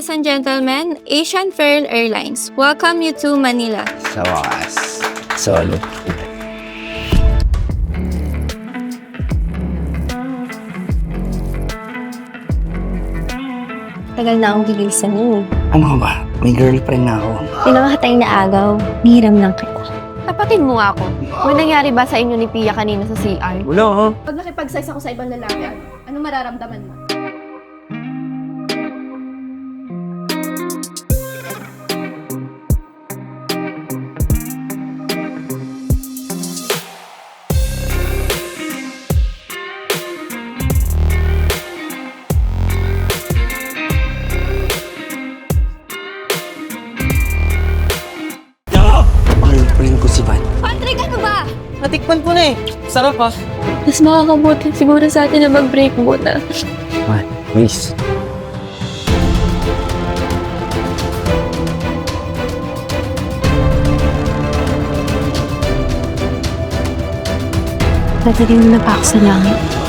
Ladies and gentlemen, Asian Pearl Airlines, welcome you to Manila. Sa wakas. Solo. Tagal na akong gigisan eh. Ano ka ba? May girlfriend na ako. Pinakahatay na agaw, nihiram lang kita. Tapatin mo nga ako. May nangyari ba sa inyo ni Pia kanina sa CR? Wala ha? Pag nakipag-sex ako sa ibang lalaki, ano mararamdaman mo? Girlfriend ko si Van. Patrick, ano ba? Natikman ko na eh. Sarap ha. Mas makakabuti siguro sa atin na mag-break muna. Van, please. Dadalhin mo na pa ako sa langit.